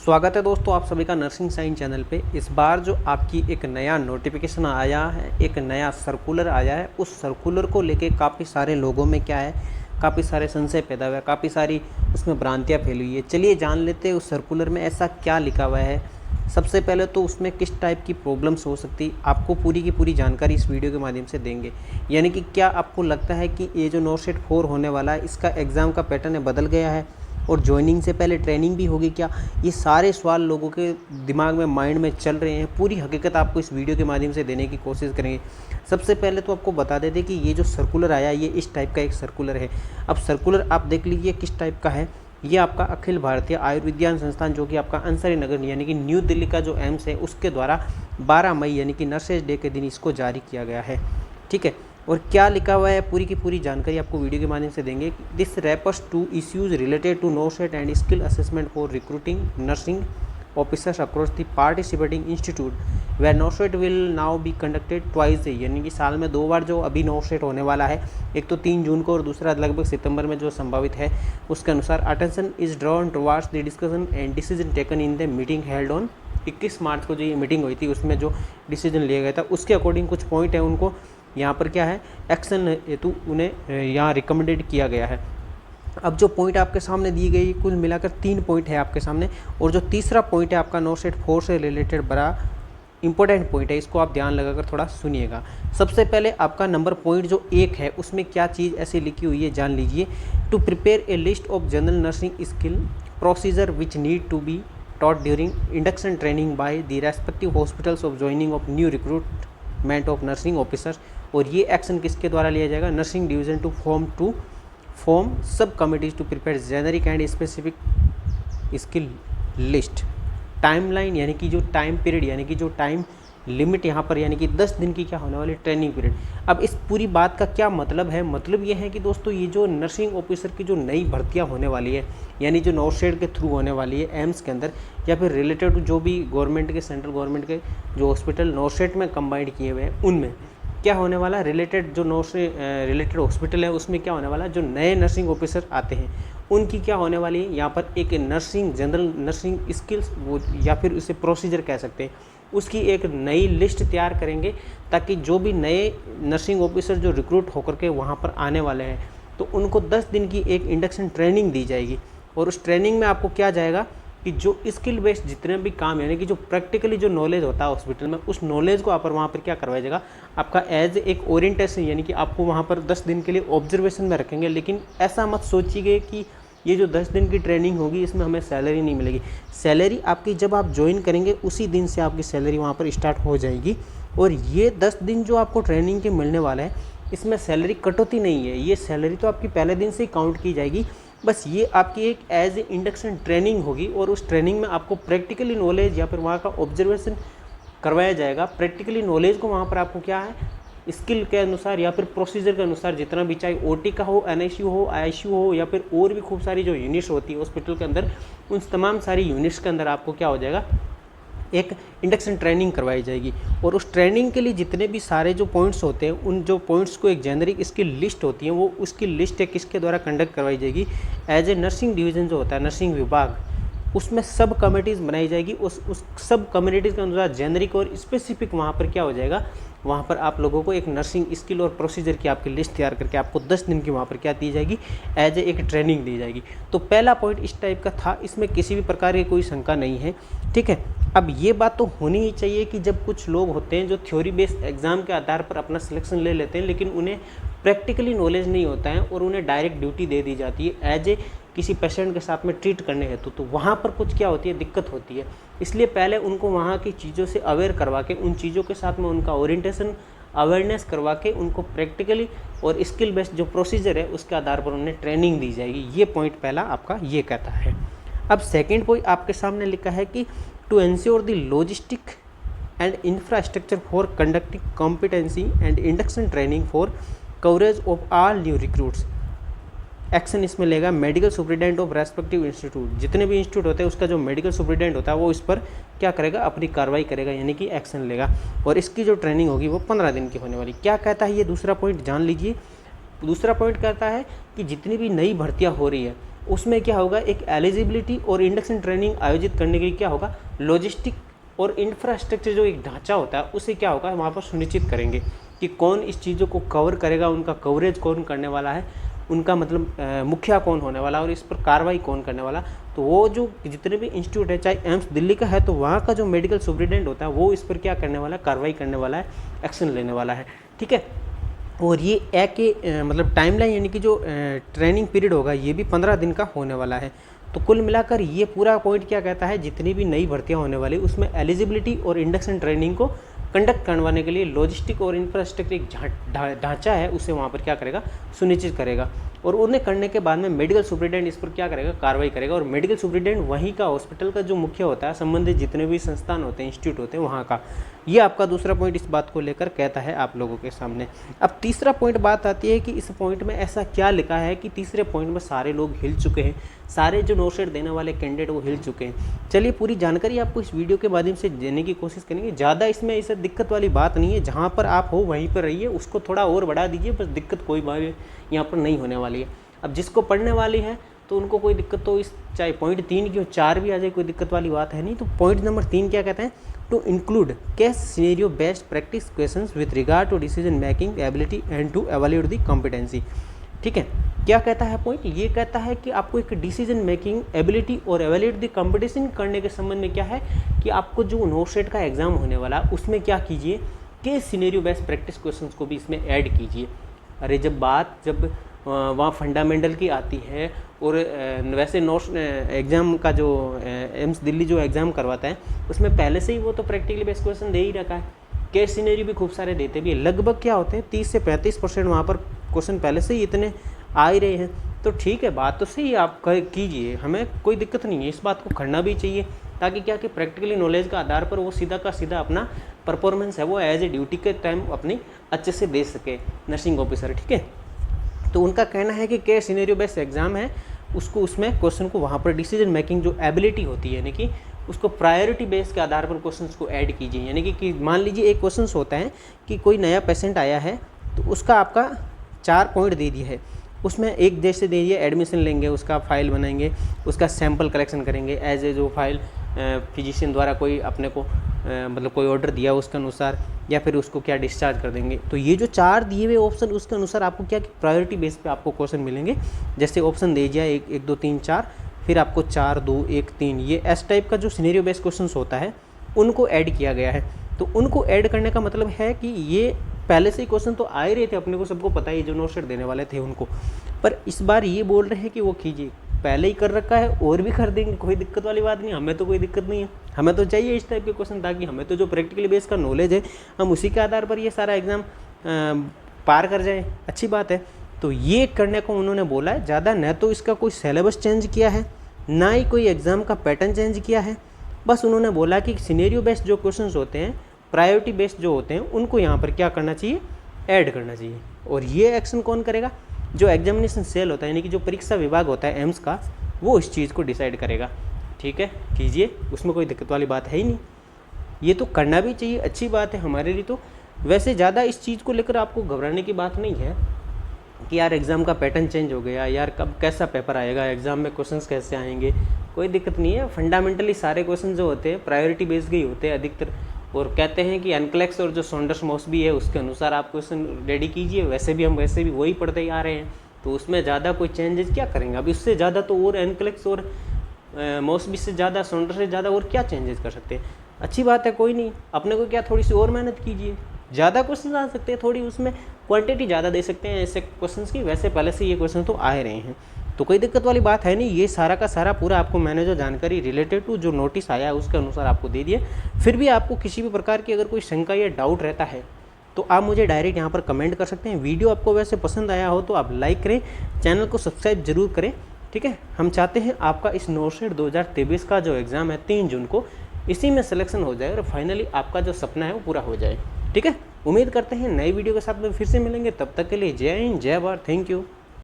स्वागत है दोस्तों आप सभी का नर्सिंग साइंस चैनल पे। इस बार जो आपकी एक नया नोटिफिकेशन आया है, एक नया सर्कुलर आया है, उस सर्कुलर को लेके काफ़ी सारे लोगों में क्या है, काफ़ी सारे संशय पैदा हुआ है, काफ़ी सारी उसमें भ्रांतियाँ फैली हुई है। चलिए जान लेते हैं उस सर्कुलर में ऐसा क्या लिखा हुआ है। सबसे पहले तो उसमें किस टाइप की प्रॉब्लम्स हो सकती है, आपको पूरी की पूरी जानकारी इस वीडियो के माध्यम से देंगे। यानी कि क्या आपको लगता है कि ये जो नोटसेट 4 होने वाला है, इसका एग्ज़ाम का पैटर्न है बदल गया है और ज्वाइनिंग से पहले ट्रेनिंग भी होगी क्या? ये सारे सवाल लोगों के दिमाग में, माइंड में चल रहे हैं। पूरी हकीकत आपको इस वीडियो के माध्यम से देने की कोशिश करेंगे। सबसे पहले तो आपको बता देते कि ये जो सर्कुलर आया ये इस टाइप का एक सर्कुलर है। अब सर्कुलर आप देख लीजिए किस टाइप का है। ये आपका अखिल भारतीय आयुर्विज्ञान संस्थान जो कि आपका अंसारी नगर यानी कि न्यू दिल्ली का जो एम्स है उसके द्वारा 12 मई यानी कि नर्सेज डे के दिन इसको जारी किया गया है। ठीक है, और क्या लिखा हुआ है पूरी की पूरी जानकारी आपको वीडियो के माध्यम से देंगे। This refers to issues related to NORCET and skill assessment for recruiting nursing officers across the participating institute where NORCET will now be conducted twice a, यानी कि साल में 2 बार जो अभी नोटसेट होने वाला है, एक तो 3 जून को और दूसरा लगभग सितंबर में जो संभावित है। उसके अनुसार attention is drawn towards the discussion and decision taken in the meeting held on 21 मार्च को जो ये मीटिंग हुई थी उसमें जो डिसीजन लिया गया था उसके अकॉर्डिंग कुछ पॉइंट है उनको यहाँ पर क्या है एक्शन हेतु उन्हें यहाँ रिकमेंडेड किया गया है। अब जो पॉइंट आपके सामने दी गई कुल मिलाकर 3 पॉइंट है आपके सामने, और जो तीसरा पॉइंट है आपका नोटसेट 4 से रिलेटेड बड़ा इंपॉर्टेंट पॉइंट है, इसको आप ध्यान लगाकर थोड़ा सुनिएगा। सबसे पहले आपका नंबर पॉइंट जो 1 है उसमें क्या चीज़ ऐसी लिखी हुई है जान लीजिए। To prepare a list of general nursing skill procedure which need to be taught during induction training by the respective hospitals of joining of new recruitment of nursing officers। और ये एक्शन किसके द्वारा लिया जाएगा? Nursing division to form sub committees to prepare generic and specific skill list. Timeline यानी कि जो time period यानी कि जो टाइम लिमिट यहाँ पर यानी कि 10 दिन की क्या होने वाली ट्रेनिंग पीरियड। अब इस पूरी बात का क्या मतलब है? मतलब ये है कि दोस्तों ये जो नर्सिंग ऑफिसर की जो नई भर्तियाँ होने वाली है यानी जो नोटसेट के थ्रू होने वाली है एम्स के अंदर या फिर रिलेटेड जो भी गवर्नमेंट के सेंट्रल गवर्नमेंट के जो हॉस्पिटल नोटसेट में कंबाइंड किए हुए हैं उनमें क्या होने वाला है, रिलेटेड जो नोटसेट रिलेटेड हॉस्पिटल है उसमें क्या होने वाला है, जो नए नर्सिंग ऑफिसर आते हैं उनकी क्या होने वाली है यहाँ पर एक नर्सिंग जनरल नर्सिंग स्किल्स वो या फिर उसे प्रोसीजर कह सकते हैं, उसकी एक नई लिस्ट तैयार करेंगे ताकि जो भी नए नर्सिंग ऑफिसर जो रिक्रूट होकर के वहाँ पर आने वाले हैं तो उनको 10 दिन की एक इंडक्शन ट्रेनिंग दी जाएगी। और उस ट्रेनिंग में आपको क्या जाएगा कि जो स्किल बेस्ड जितने भी काम यानी कि जो प्रैक्टिकली जो नॉलेज होता है हॉस्पिटल में उस नॉलेज को आप वहाँ पर क्या करवाया जाएगा, आपका एज एक ओरिएंटेशन यानी कि आपको वहाँ पर 10 दिन के लिए ऑब्जर्वेशन में रखेंगे। लेकिन ऐसा मत सोचिए कि ये जो 10 दिन की ट्रेनिंग होगी इसमें हमें सैलरी नहीं मिलेगी। सैलरी आपकी जब आप ज्वाइन करेंगे उसी दिन से आपकी सैलरी वहाँ पर स्टार्ट हो जाएगी। और ये 10 दिन जो आपको ट्रेनिंग के मिलने वाला है इसमें सैलरी कटौती नहीं है, ये सैलरी तो आपकी पहले दिन से ही काउंट की जाएगी। बस ये आपकी एक एज ए इंडक्शन ट्रेनिंग होगी और उस ट्रेनिंग में आपको प्रैक्टिकली नॉलेज या फिर वहाँ का ऑब्जर्वेशन करवाया जाएगा। प्रैक्टिकली नॉलेज को वहाँ पर आपको क्या है स्किल के अनुसार या फिर प्रोसीजर के अनुसार जितना भी चाहे ओटी का हो, एनआईसीयू हो, आईसीयू हो या फिर और भी खूब सारी जो यूनिट्स होती है हॉस्पिटल के अंदर उन तमाम सारी यूनिट्स के अंदर आपको क्या हो जाएगा एक इंडक्शन ट्रेनिंग करवाई जाएगी। और उस ट्रेनिंग के लिए जितने भी सारे जो पॉइंट्स होते हैं उन जो पॉइंट्स को एक जेनरिक इसकी लिस्ट होती है वो उसकी लिस्ट है किसके द्वारा कंडक्ट करवाई जाएगी, एज ए नर्सिंग डिवीज़न जो होता है नर्सिंग विभाग उसमें सब कमेटीज़ बनाई जाएगी। उस सब कम्युनिटीज़ के अनुसार जेनरिक और स्पेसिफिक वहाँ पर क्या हो जाएगा, वहाँ पर आप लोगों को एक नर्सिंग स्किल और प्रोसीजर की आपकी लिस्ट तैयार करके आपको 10 दिन की वहाँ पर क्या दी जाएगी, एज ए एक ट्रेनिंग दी जाएगी। तो पहला पॉइंट इस टाइप का था, इसमें किसी भी प्रकार की कोई शंका नहीं है। ठीक है, अब ये बात तो होनी ही चाहिए कि जब कुछ लोग होते हैं जो थ्योरी बेस्ड एग्ज़ाम के आधार पर अपना सिलेक्शन ले लेते हैं लेकिन उन्हें प्रैक्टिकली नॉलेज नहीं होता है और उन्हें डायरेक्ट ड्यूटी दे दी जाती है एज ए किसी पेशेंट के साथ में ट्रीट करने हेतु, तो वहाँ पर कुछ क्या होती है दिक्कत होती है। इसलिए पहले उनको वहाँ की चीज़ों से अवेयर करवा के उन चीज़ों के साथ में उनका ओरिएंटेशन अवेयरनेस करवा के उनको प्रैक्टिकली और स्किल बेस्ड जो प्रोसीजर है उसके आधार पर उन्हें ट्रेनिंग दी जाएगी। ये पॉइंट पहला आपका ये कहता है। अब सेकेंड पॉइंट आपके सामने लिखा है कि to ensure the logistic and infrastructure for conducting competency and induction training for coverage of all new recruits. Action इसमें लेगा medical superintendent of respective institute, जितने भी इंस्टीट्यूट होते हैं उसका जो मेडिकल सुप्रिटेंडेंट होता है वो इस पर क्या करेगा, अपनी कार्रवाई करेगा यानी कि एक्शन लेगा। और इसकी जो ट्रेनिंग होगी वो 15 दिन की होने वाली। क्या कहता है ये दूसरा पॉइंट जान लीजिए। दूसरा पॉइंट कहता है कि जितनी भी नई भर्तियाँ हो रही है उसमें क्या होगा, एक एलिजिबिलिटी और इंडक्शन ट्रेनिंग आयोजित करने के लिए क्या होगा, लॉजिस्टिक और इंफ्रास्ट्रक्चर जो एक ढांचा होता है उसे क्या होगा वहाँ पर सुनिश्चित करेंगे कि कौन इस चीज़ों को कवर करेगा, उनका कवरेज कौन करने वाला है, उनका मतलब मुखिया कौन होने वाला और इस पर कार्रवाई कौन करने वाला। तो वो जो जितने भी इंस्टीट्यूट है, चाहे एम्स दिल्ली का है तो वहाँ का जो मेडिकल सुपरिटेंडेंट होता है वो इस पर क्या करने वाला है, कार्रवाई करने वाला है, एक्शन लेने वाला है। ठीक है, और ये मतलब टाइमलाइन यानी कि जो ट्रेनिंग पीरियड होगा ये भी 15 दिन का होने वाला है। तो कुल मिलाकर ये पूरा पॉइंट क्या कहता है, जितनी भी नई भर्तियां होने वाली उसमें एलिजिबिलिटी और इंडक्शन ट्रेनिंग को कंडक्ट करवाने के लिए लॉजिस्टिक और इंफ्रास्ट्रक्चर एक ढांचा है उसे वहाँ पर क्या करेगा, सुनिश्चित करेगा। और उन्हें करने के बाद में मेडिकल सुपरिटेंडेंट इस पर क्या करेगा, कार्रवाई करेगा। और मेडिकल सुपरिटेंडेंट वहीं का हॉस्पिटल का जो मुख्य होता है, संबंधित जितने भी संस्थान होते हैं, इंस्टीट्यूट होते हैं वहाँ का। ये आपका दूसरा पॉइंट इस बात को लेकर कहता है आप लोगों के सामने। अब तीसरा पॉइंट बात आती है कि इस पॉइंट में ऐसा क्या लिखा है कि तीसरे पॉइंट में सारे लोग हिल चुके हैं, सारे जो नोट देने वाले कैंडिडेट वो हिल चुके हैं। चलिए पूरी जानकारी आपको इस वीडियो के माध्यम से देने की कोशिश करेंगे। ज़्यादा इसमें इसे दिक्कत वाली बात नहीं है, जहाँ पर आप हो वहीं पर रहिए, उसको थोड़ा और बढ़ा दीजिए, बस दिक्कत कोई बात यहाँ पर नहीं होने वाली है। अब जिसको पढ़ने वाली है तो उनको कोई दिक्कत तो इस चाहे पॉइंट 3 की 4 भी आ जाए, कोई दिक्कत वाली बात है नहीं। तो पॉइंट नंबर 3 क्या कहते हैं, to include case scenario based practice questions with regard to decision making ability and to evaluate the competency. ठीक है, क्या कहता है पॉइंट, ये कहता है कि आपको एक डिसीजन मेकिंग एबिलिटी और एवेल्यूएट द कॉम्पिटेंसी करने के संबंध में क्या है कि आपको जो नोट का एग्जाम होने वाला उसमें क्या कीजिए, case scenario based practice questions को भी इसमें ऐड कीजिए। अरे जब वहाँ फंडामेंटल की आती है और वैसे नोट्स एग्ज़ाम का जो एम्स दिल्ली जो एग्ज़ाम करवाता है उसमें पहले से ही वो तो प्रैक्टिकली बेस्ड क्वेश्चन दे ही रखा है, केस सिनेरियो भी खूब सारे देते भी है। लगभग क्या होते हैं 30 से 35% वहाँ पर क्वेश्चन पहले से ही इतने आ ही रहे हैं। तो ठीक है, बात तो सही आप कीजिए, हमें कोई दिक्कत नहीं है, इस बात को करना भी चाहिए ताकि क्या कि प्रैक्टिकली नॉलेज का आधार पर वो सीधा का सीधा अपना परफॉर्मेंस है वो एज ए ड्यूटी के टाइम अपनी अच्छे से दे सके नर्सिंग ऑफिसर। ठीक है, तो उनका कहना है कि केस सिनेरियो बेस्ड एग्जाम है उसको उसमें क्वेश्चन को वहाँ पर डिसीजन मेकिंग जो एबिलिटी होती है यानी कि उसको प्रायोरिटी बेस के आधार पर क्वेश्चंस को ऐड कीजिए। यानी कि मान लीजिए एक क्वेश्चन होता है कि कोई नया पेशेंट आया है तो उसका आपका 4 पॉइंट दे दिया है, उसमें एक जैसे दे दिए एडमिशन लेंगे, उसका फाइल बनाएंगे, उसका सैंपल कलेक्शन करेंगे एज ए जो फाइल फिजिशियन द्वारा कोई अपने को मतलब कोई ऑर्डर दिया उसके अनुसार, या फिर उसको क्या डिस्चार्ज कर देंगे। तो ये जो 4 दिए हुए ऑप्शन उसके अनुसार आपको क्या प्रायोरिटी बेस पे आपको क्वेश्चन मिलेंगे। जैसे ऑप्शन दे दिया 1 2 3 4, फिर आपको 4 2 1 3 ये एस टाइप का जो सिनेरियो बेस्ड क्वेश्चन होता है उनको ऐड किया गया है। तो उनको ऐड करने का मतलब है कि ये पहले से ही क्वेश्चन तो आ ही रहे थे, अपने को सबको पता है जो नोट देने वाले थे उनको, पर इस बार ये बोल रहे हैं कि वो कीजिए, पहले ही कर रखा है और भी कर देंगे, कोई दिक्कत वाली बात नहीं, हमें तो कोई दिक्कत नहीं है। हमें तो चाहिए इस टाइप के क्वेश्चन ताकि हमें तो जो प्रैक्टिकली बेस का नॉलेज है हम उसी के आधार पर ये सारा एग्ज़ाम पार कर जाए, अच्छी बात है। तो ये करने को उन्होंने बोला है, ज़्यादा न तो इसका कोई सिलेबस चेंज किया है ना ही कोई एग्ज़ाम का पैटर्न चेंज किया है, बस उन्होंने बोला कि सिनेरियो बेस्ड जो क्वेश्चन होते हैं प्रायोरिटी बेस्ड जो होते हैं उनको यहाँ पर क्या करना चाहिए, ऐड करना चाहिए। और ये एक्शन कौन करेगा, जो एग्जामिनेशन सेल होता है यानी कि जो परीक्षा विभाग होता है एम्स का, वो इस चीज़ को डिसाइड करेगा। ठीक है, कीजिए, उसमें कोई दिक्कत वाली बात है ही नहीं, ये तो करना भी चाहिए, अच्छी बात है हमारे लिए। तो वैसे ज़्यादा इस चीज़ को लेकर आपको घबराने की बात नहीं है कि यार एग्ज़ाम का पैटर्न चेंज हो गया, यार कब कैसा पेपर आएगा, एग्ज़ाम में क्वेश्चंस कैसे आएंगे, कोई दिक्कत नहीं है। फंडामेंटली सारे क्वेश्चन जो होते हैं प्रायोरिटी बेस्ड के ही होते हैं अधिकतर, और कहते हैं कि एनक्लेक्स और जो सॉन्डर्स मॉस्बी है उसके अनुसार आप क्वेश्चन रेडी कीजिए। वैसे भी हम वही पढ़ते ही आ रहे हैं, तो उसमें ज़्यादा कोई चेंजेस क्या करेंगे। अब इससे ज़्यादा तो और एनक्लेक्स और मॉस्बी से ज़्यादा सॉन्डर्स से ज़्यादा और क्या चेंजेस कर सकते हैं। अच्छी बात है, कोई नहीं, अपने को क्या थोड़ी सी और मेहनत कीजिए, ज़्यादा क्वेश्चन आ सकते हैं, थोड़ी उसमें क्वांटिटी ज़्यादा दे सकते हैं ऐसे क्वेश्चंस की। वैसे पहले से ये क्वेश्चन तो आ रहे हैं, तो कोई दिक्कत वाली बात है नहीं। ये सारा का सारा पूरा आपको मैंने जो जानकारी रिलेटेड टू जो नोटिस आया है उसके अनुसार आपको दे दिए। फिर भी आपको किसी भी प्रकार की अगर कोई शंका या डाउट रहता है तो आप मुझे डायरेक्ट यहाँ पर कमेंट कर सकते हैं। वीडियो आपको वैसे पसंद आया हो तो आप लाइक करें, चैनल को सब्सक्राइब जरूर करें। ठीक है, हम चाहते हैं आपका इस नोट 2023 का जो एग्ज़ाम है 3 जून को, इसी में सिलेक्शन हो जाए और फाइनली आपका जो सपना है वो पूरा हो जाए। ठीक है, उम्मीद करते हैं नई वीडियो के साथ में फिर से मिलेंगे, तब तक के लिए जय हिंद, जय भारत, थैंक यू।